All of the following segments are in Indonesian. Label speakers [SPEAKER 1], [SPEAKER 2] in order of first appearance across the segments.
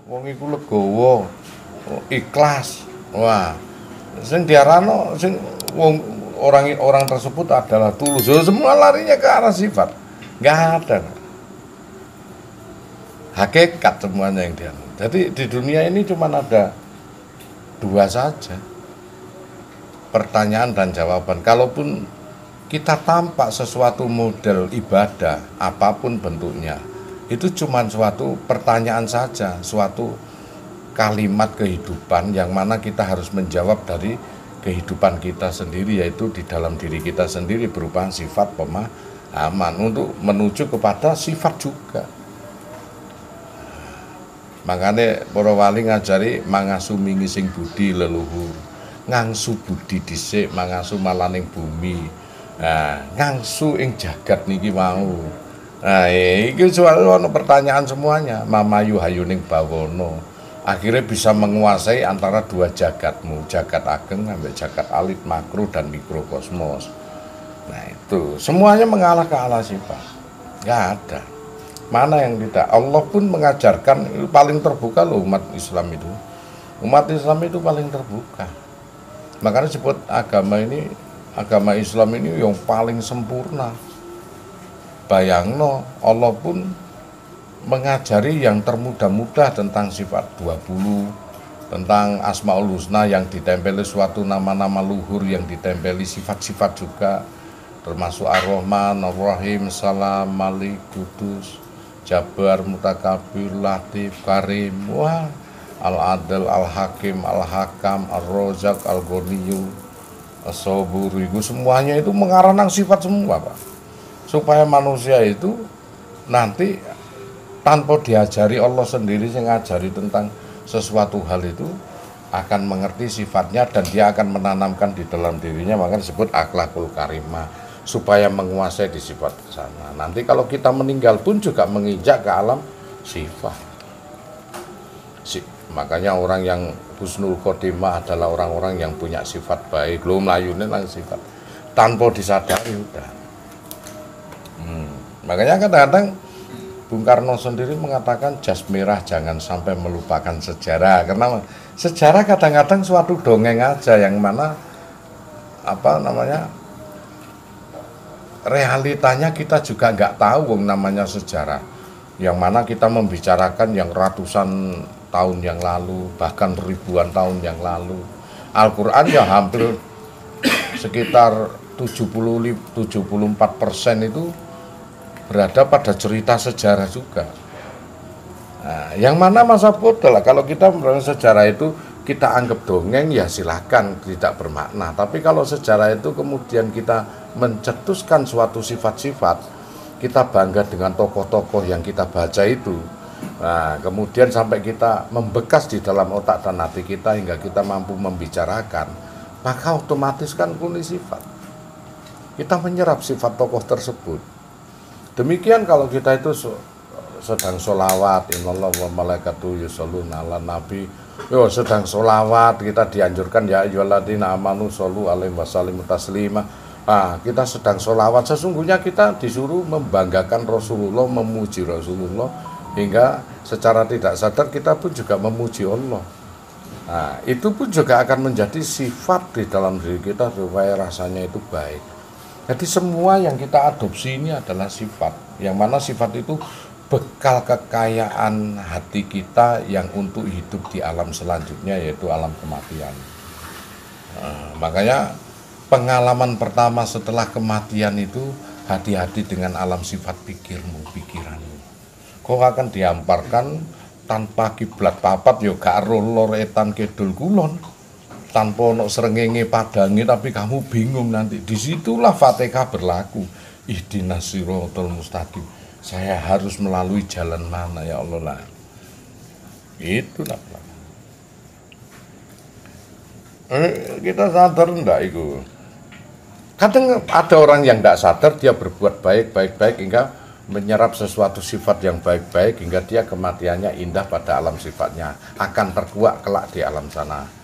[SPEAKER 1] wong iku legowo, ikhlas. Wah, sing diarano sing wong orang tersebut adalah tulus. Semua larinya ke arah sifat. Enggak ada. Hakikat semuanya yang dia. Jadi di dunia ini cuma ada dua saja. Pertanyaan dan jawaban. Kalaupun kita tampak sesuatu model ibadah, apapun bentuknya, itu cuma suatu pertanyaan saja, suatu kalimat kehidupan yang mana kita harus menjawab dari kehidupan kita sendiri, yaitu di dalam diri kita sendiri berupa sifat pemahaman untuk menuju kepada sifat juga. Makanya para wali ngajari mangasumi ngising budi leluhur, ngangsu budi dhisik mangasu malaning bumi. Nah, ngangsu ing jagat niki mau. Nah, iki soal ono pertanyaan semuanya. Mamayu hayuning bawono. Akhirnya bisa menguasai antara dua jagatmu, jagat ageng sampai jagat alit, makro dan mikrokosmos. Nah, itu semuanya mengalah ke arah sifat. Enggak ada. Mana yang tidak? Allah pun mengajarkan paling terbuka loh umat Islam itu. Umat Islam itu paling terbuka. Makanya disebut agama Islam ini yang paling sempurna. Bayangno, Allah pun mengajari yang termudah-mudah tentang sifat 20, tentang Asmaul Husna yang ditempeli suatu nama-nama luhur yang ditempeli sifat-sifat juga, termasuk Ar-Rahman, Ar-Rahim, Salam, Malik, Kudus, Jabar, Mutakabir, Latif, Karim, wah, Al-Adil, Al-Hakim, Al-Hakam, Ar-Rozak, Al-Ghaniyu, As-Sabur, itu semuanya itu mengarang sifat semua, Pak. Supaya manusia itu nanti tanpa diajari Allah sendiri yang ngajari tentang sesuatu hal itu akan mengerti sifatnya dan dia akan menanamkan di dalam dirinya, maka disebut akhlakul karimah, supaya menguasai di sifat sana. Nanti kalau kita meninggal pun juga menginjak ke alam sifat. Makanya orang yang husnul khotimah adalah orang-orang yang punya sifat baik. Lo melayunin lah sifat tanpa disadari udah. Makanya kadang-kadang Bung Karno sendiri mengatakan jas merah jangan sampai melupakan sejarah, karena sejarah kadang-kadang suatu dongeng aja yang mana realitanya kita juga nggak tahu namanya sejarah, yang mana kita membicarakan yang ratusan tahun yang lalu, bahkan ribuan tahun yang lalu. Al-Quran ya hampir sekitar 74% itu berada pada cerita sejarah juga. Nah, yang mana masa bodoh lah, kalau kita merasa sejarah itu kita anggap dongeng ya silakan, tidak bermakna. Tapi kalau sejarah itu kemudian kita mencetuskan suatu sifat-sifat, kita bangga dengan tokoh-tokoh yang kita baca itu. Nah, kemudian sampai kita membekas di dalam otak dan hati kita hingga kita mampu membicarakan, maka otomatis kan kuni sifat. Kita menyerap sifat tokoh tersebut. Demikian kalau kita itu sedang sholawat, innallah wa malaikatu yusholluna ala nabi, sedang sholawat, kita dianjurkan ya ayyuhalladzina amanu shollu alaihi wasallimu taslima. Nah, kita sedang sholawat, sesungguhnya kita disuruh membanggakan Rasulullah, memuji Rasulullah, hingga secara tidak sadar kita pun juga memuji Allah. Nah, itu pun juga akan menjadi sifat di dalam diri kita supaya rasanya itu baik. Jadi semua yang kita adopsi ini adalah sifat, yang mana sifat itu bekal kekayaan hati kita yang untuk hidup di alam selanjutnya, yaitu alam kematian. Makanya pengalaman pertama setelah kematian itu hati-hati dengan alam sifat pikiranmu. Kau akan dihamparkan tanpa kiblat papat, yo gak ero lor etan kidul kulon. Tanpa ono srengenge padangi tapi kamu bingung nanti. Disitulah Fatihah berlaku. Ihdinas siratal mustaqim. Saya harus melalui jalan mana ya Allah lah. Itulah. Kita sadar enggak itu? Kadang ada orang yang enggak sadar, dia berbuat baik hingga menyerap sesuatu sifat yang baik-baik hingga dia kematiannya indah pada alam sifatnya, akan terkuak kelak di alam sana.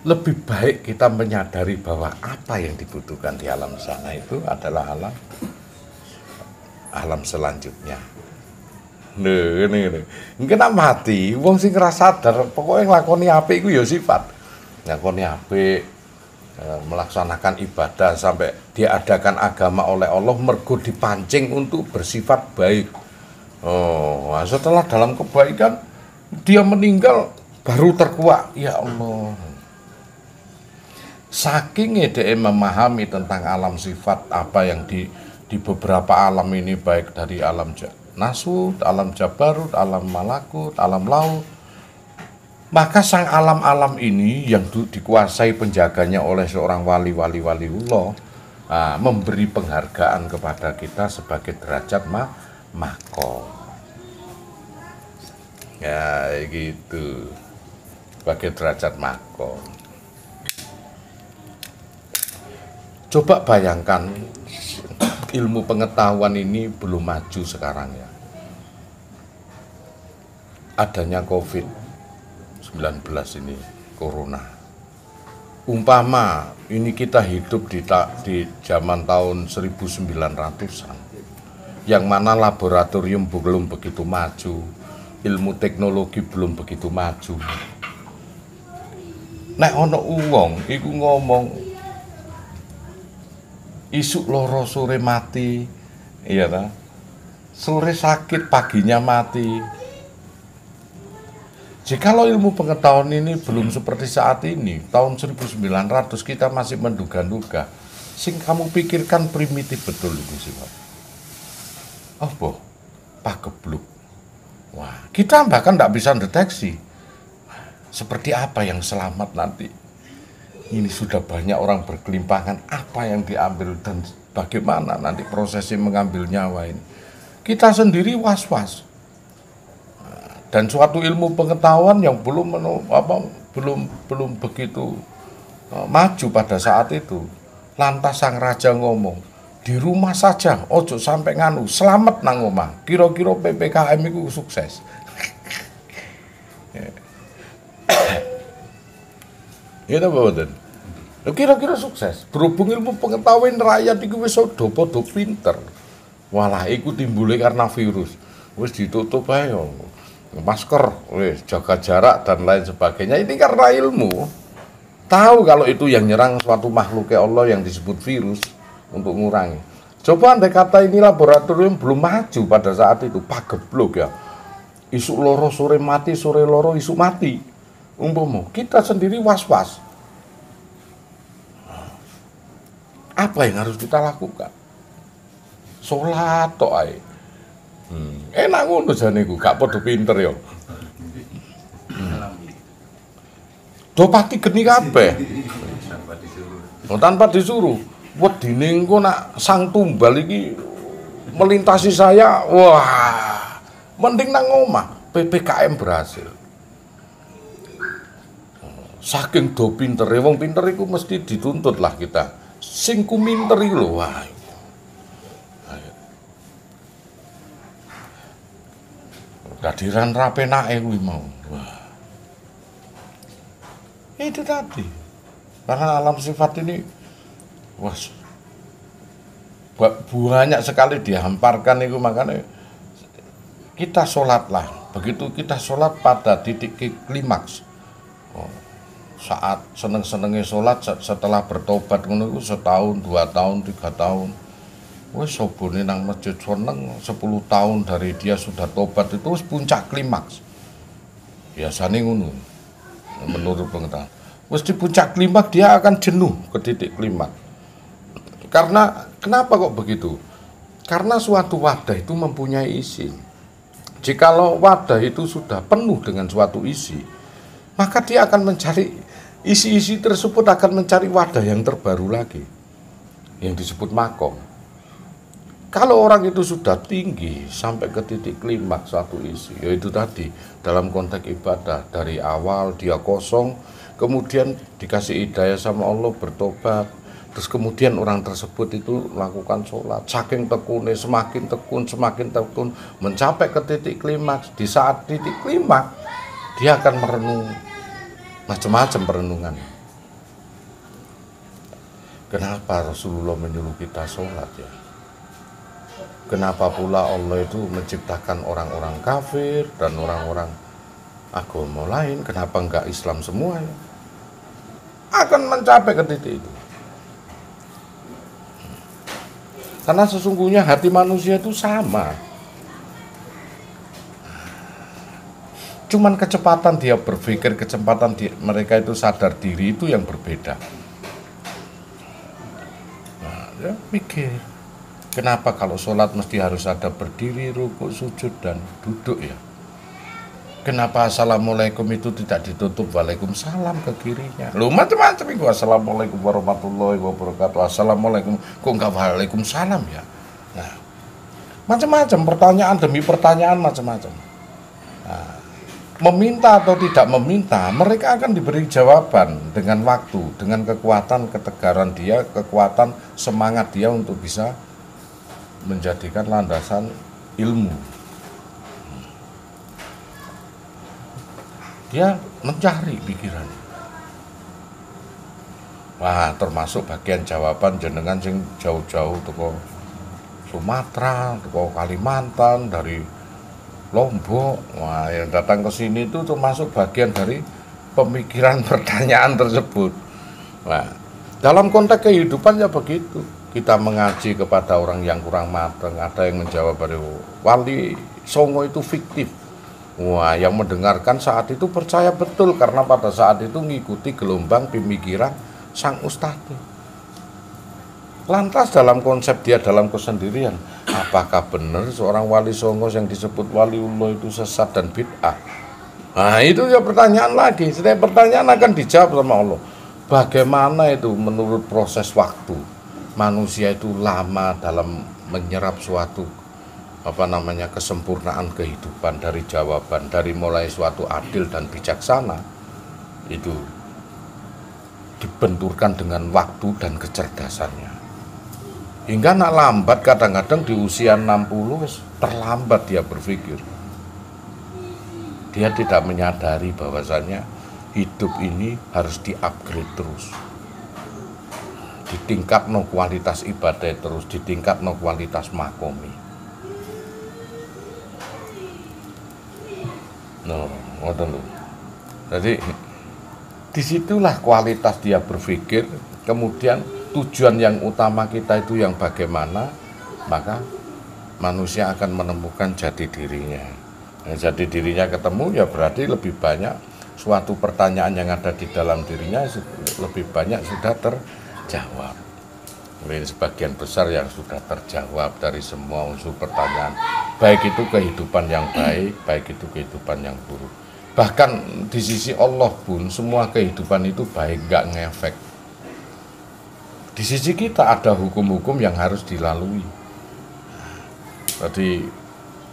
[SPEAKER 1] Lebih baik kita menyadari bahwa apa yang dibutuhkan di alam sana itu adalah alam selanjutnya. Lho ngene. Engke nak mati, wong sing ora sadar pokoke nglakoni apik iku ya sifat. Nglakoni apik, melaksanakan ibadah sampai diadakan agama oleh Allah mergo dipancing untuk bersifat baik. Oh, setelah dalam kebaikan dia meninggal baru terkuak, ya Allah. Saking dia memahami tentang alam sifat apa yang di beberapa alam ini, baik dari alam nasut, alam jabarut, alam malakut, alam laut. Maka sang alam-alam ini yang dikuasai penjaganya oleh seorang waliullah, memberi penghargaan kepada kita sebagai derajat makom. Ya gitu, sebagai derajat makom. Coba bayangkan, ilmu pengetahuan ini belum maju sekarang ya. Adanya COVID-19 ini, corona. Umpama ini kita hidup di zaman tahun 1900-an, yang mana laboratorium belum begitu maju, ilmu teknologi belum begitu maju. Nek ono wong iku ngomong isuk loro sore mati, iya ta? Sore sakit paginya mati. Jikalau ilmu pengetahuan ini belum seperti saat ini, tahun 1900 kita masih menduga-duga. Sing kamu pikirkan primitif betul itu sih, Pak. Apa? Pagebluk. Wah, kita bahkan tidak bisa deteksi. Seperti apa yang selamat nanti? Ini sudah banyak orang berkelimpangan, apa yang diambil dan bagaimana nanti prosesi mengambil nyawa ini. Kita sendiri was-was. Dan suatu ilmu pengetahuan yang belum begitu maju pada saat itu. Lantas sang raja ngomong, di rumah saja, ojo sampai nganu, selamat nang omah. Kira-kira PPKM itu sukses. Itu betul. Kira-kira sukses. Berhubung ilmu pengetahuan rakyat itu wis podo pinter. Walah, iku timbulnya karena virus. Wis ditutup ae. Masker, wis jaga jarak dan lain sebagainya. Ini karena ilmu. Tahu kalau itu yang nyerang suatu makhluk Allah yang disebut virus untuk mengurangi. Coba andai kata ini laboratorium belum maju pada saat itu, pagebluk ya. Isuk loro sore mati, sore loro isuk mati. Umpama kita sendiri was-was. Apa yang harus kita lakukan? Sholat tok ae. Enak ngono jane iku, gak padha pinter ya. Do pati geni kabeh. Tanpa disuruh. Wedine engko nak sang tumbal iki melintasi saya, wah, mending nang omah, PPKM berhasil. Saking do pintere, wong pinter iku mesti dituntut lah kita. Sing kuminter iku lho, wah. Kehadiran rapenake kuwi mau. Wah. Itu tadi. Karena alam sifat ini banyak sekali dihamparkan itu, makanya kita sholatlah. Begitu kita sholat pada titik klimaks. Saat seneng-senengnya sholat setelah bertobat ngono setahun, 2 tahun, 3 tahun. Wes sobone nang masjid seneng 10 tahun dari dia sudah tobat itu puncak klimaks. Biasanya ngono. Menurut pengetahuan. Wes di puncak klimaks dia akan jenuh ke titik klimaks. Karena kenapa kok begitu? Karena suatu wadah itu mempunyai isi. Jikalau wadah itu sudah penuh dengan suatu isi, maka dia akan mencari isi-isi tersebut, akan mencari wadah yang terbaru lagi yang disebut makom. Kalau orang itu sudah tinggi sampai ke titik klimaks satu isi, yaitu tadi dalam konteks ibadah, dari awal dia kosong, kemudian dikasih hidayah sama Allah, bertobat, terus kemudian orang tersebut itu melakukan sholat, saking tekunnya, semakin tekun, mencapai ke titik klimaks. Di saat titik klimaks dia akan merenung macam-macam perenungan. Kenapa Rasulullah menyuruh kita sholat ya? Kenapa pula Allah itu menciptakan orang-orang kafir dan orang-orang agama lain? Kenapa enggak Islam semuanya? Akan mencapai ke titik itu. Karena sesungguhnya hati manusia itu sama. Cuman kecepatan dia berpikir, kecepatan mereka itu sadar diri itu yang berbeda. Nah, ya mikir. Kenapa kalau sholat mesti harus ada berdiri, rukuk, sujud, dan duduk ya? Kenapa assalamualaikum itu tidak ditutup waalaikumsalam ke kirinya? Loh macam-macam itu. Assalamualaikum warahmatullahi wabarakatuh. Assalamualaikum, kok enggak waalaikumsalam ya? Nah, macam-macam pertanyaan demi pertanyaan macam-macam. Nah, meminta atau tidak meminta, mereka akan diberi jawaban dengan waktu, dengan kekuatan ketegaran dia, kekuatan semangat dia untuk bisa menjadikan landasan ilmu. Dia mencari pikiran. Wah, termasuk bagian jawaban jenengan sing jauh-jauh teko Sumatera, teko Kalimantan, dari Lombok. Wah, yang datang ke sini itu termasuk bagian dari pemikiran pertanyaan tersebut. Nah, dalam konteks kehidupan ya begitu. Kita mengaji kepada orang yang kurang matang, ada yang menjawab dari Wali Songo itu fiktif. Wah, yang mendengarkan saat itu percaya betul karena pada saat itu mengikuti gelombang pemikiran sang ustadz. Lantas dalam konsep dia dalam kesendirian, apakah benar seorang Wali Songo yang disebut waliullah itu sesat dan bid'ah? Nah, itu ya pertanyaan lagi. Setiap pertanyaan akan dijawab sama Allah. Bagaimana itu menurut proses waktu? Manusia itu lama dalam menyerap suatu kesempurnaan kehidupan dari jawaban, dari mulai suatu adil dan bijaksana itu dibenturkan dengan waktu dan kecerdasannya. Hingga nak lambat, kadang-kadang di usia 60 terlambat dia berpikir. Dia tidak menyadari bahwasanya hidup ini harus di-upgrade terus. Ditingkat no kualitas ibadah terus, ditingkat no kualitas makomi. No, ngoten lho. Jadi disitulah kualitas dia berpikir, kemudian tujuan yang utama kita itu yang bagaimana, maka manusia akan menemukan jati dirinya. Nah, jati dirinya ketemu ya berarti lebih banyak suatu pertanyaan yang ada di dalam dirinya lebih banyak sudah terjawab. Mungkin sebagian besar yang sudah terjawab dari semua unsur pertanyaan, baik itu kehidupan yang baik, baik itu kehidupan yang buruk. Bahkan di sisi Allah pun semua kehidupan itu baik, nggak ngefek. Di sisi kita ada hukum-hukum yang harus dilalui. Jadi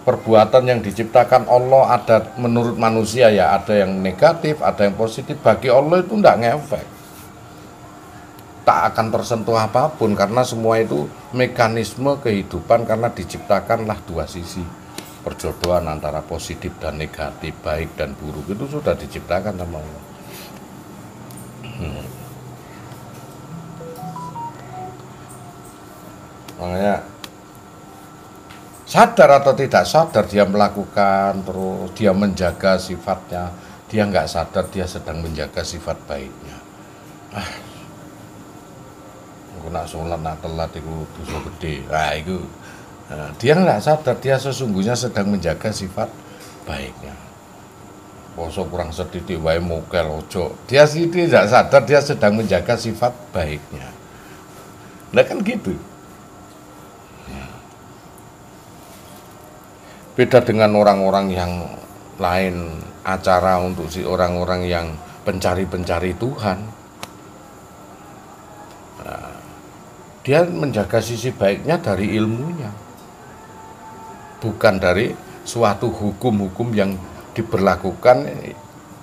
[SPEAKER 1] perbuatan yang diciptakan Allah ada menurut manusia ya ada yang negatif, ada yang positif. Bagi Allah itu nggak ngefek. Tak akan tersentuh apapun karena semua itu mekanisme kehidupan karena diciptakanlah dua sisi. Perjodohan antara positif dan negatif, baik dan buruk itu sudah diciptakan sama Allah. Makanya sadar atau tidak sadar dia melakukan terus, dia menjaga sifatnya, dia nggak sadar dia sedang menjaga sifat baiknya. Nak sholat nak telat itu dosa gede. Nah, itu dia nggak sadar dia sesungguhnya sedang menjaga sifat baiknya. Poso kurang setitik wae mokel ojo. Dia sih tidak sadar dia sedang menjaga sifat baiknya. Nah kan gitu. Beda dengan orang-orang yang lain, acara untuk si orang-orang yang pencari-pencari Tuhan. Nah, dia menjaga sisi baiknya dari ilmunya, bukan dari suatu hukum-hukum yang diberlakukan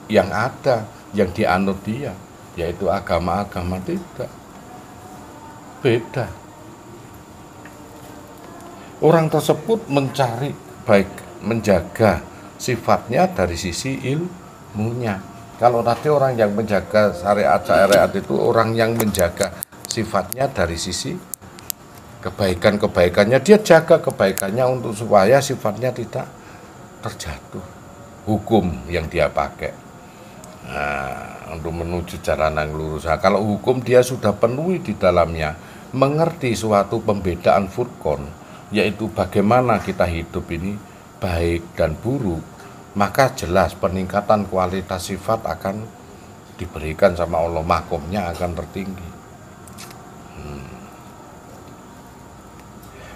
[SPEAKER 1] yang ada, yang dianut dia, yaitu agama-agama. Tidak, beda. Orang tersebut mencari baik, menjaga sifatnya dari sisi ilmunya. Kalau tadi orang yang menjaga syariat itu orang yang menjaga sifatnya dari sisi kebaikan-kebaikannya, dia jaga kebaikannya untuk supaya sifatnya tidak terjatuh. Hukum yang dia pakai untuk menuju jalan yang lurus. Nah, kalau hukum dia sudah penuhi di dalamnya, mengerti suatu pembedaan furqan, yaitu bagaimana kita hidup ini baik dan buruk, maka jelas peningkatan kualitas sifat akan diberikan sama Allah, makomnya akan tertinggi.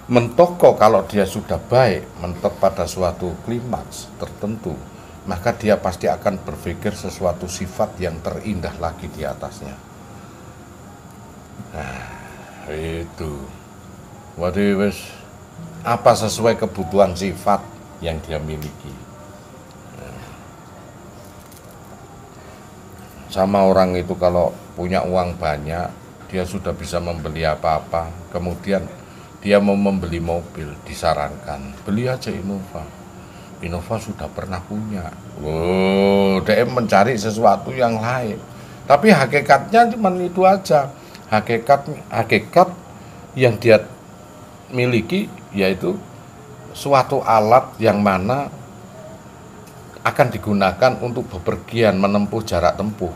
[SPEAKER 1] Mentok kalau dia sudah baik, mentok pada suatu klimaks tertentu, maka dia pasti akan berpikir sesuatu sifat yang terindah lagi di atasnya. Nah, itu. Waduh, wes apa sesuai kebutuhan sifat yang dia miliki. Sama orang itu kalau punya uang banyak, dia sudah bisa membeli apa-apa, kemudian dia mau membeli mobil, disarankan beli aja Innova. Innova sudah pernah punya. Dia mencari sesuatu yang lain. Tapi hakikatnya cuma itu aja. Hakikat yang dia miliki yaitu suatu alat yang mana akan digunakan untuk bepergian menempuh jarak tempuh.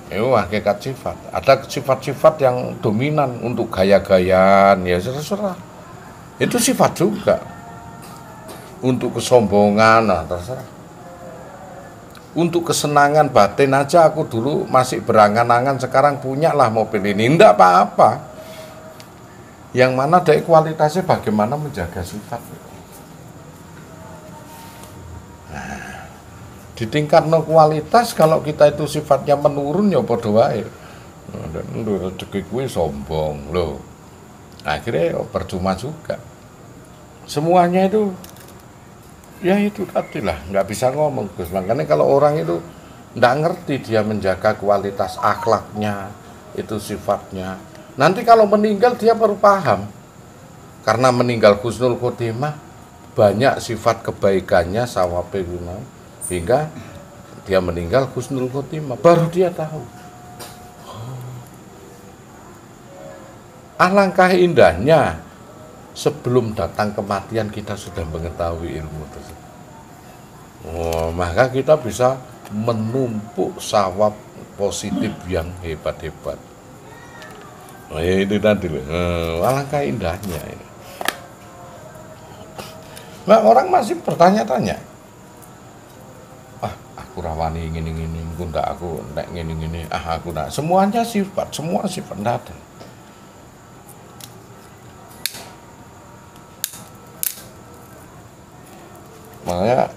[SPEAKER 1] Itu hakikat sifat. Ada sifat-sifat yang dominan untuk gaya-gayaan, ya terserah. Itu sifat juga. Untuk kesombongan, nah terserah. Untuk kesenangan batin aja, aku dulu masih berangan-angan, sekarang punya lah mobil ini. Enggak apa-apa. Yang mana dari kualitasnya bagaimana menjaga sifat. Di tingkat no kualitas, kalau kita itu sifatnya menurun ya padha wae. Ndur rezeki kuwi sombong loh. Akhirnya percuma juga. Semuanya itu ya itu tadi lah, nggak bisa ngomong Gus. Makanya kalau orang itu nggak ngerti dia menjaga kualitas akhlaknya, itu sifatnya. Nanti kalau meninggal dia baru paham. Karena meninggal husnul khotimah, banyak sifat kebaikannya sawabe guna. Hingga dia meninggal husnul khotimah, baru dia tahu. Alangkah indahnya sebelum datang kematian kita sudah mengetahui ilmu tersebut. Maka kita bisa menumpuk sawab positif yang hebat-hebat. Itu tadi loh. Alangkah indahnya ini. Nah, orang masih bertanya-tanya. Aku rawani ngini-ngini, aku ndak ngini-ngini, aku ndak. Semuanya sifat, semua sifat ndak ada. Makanya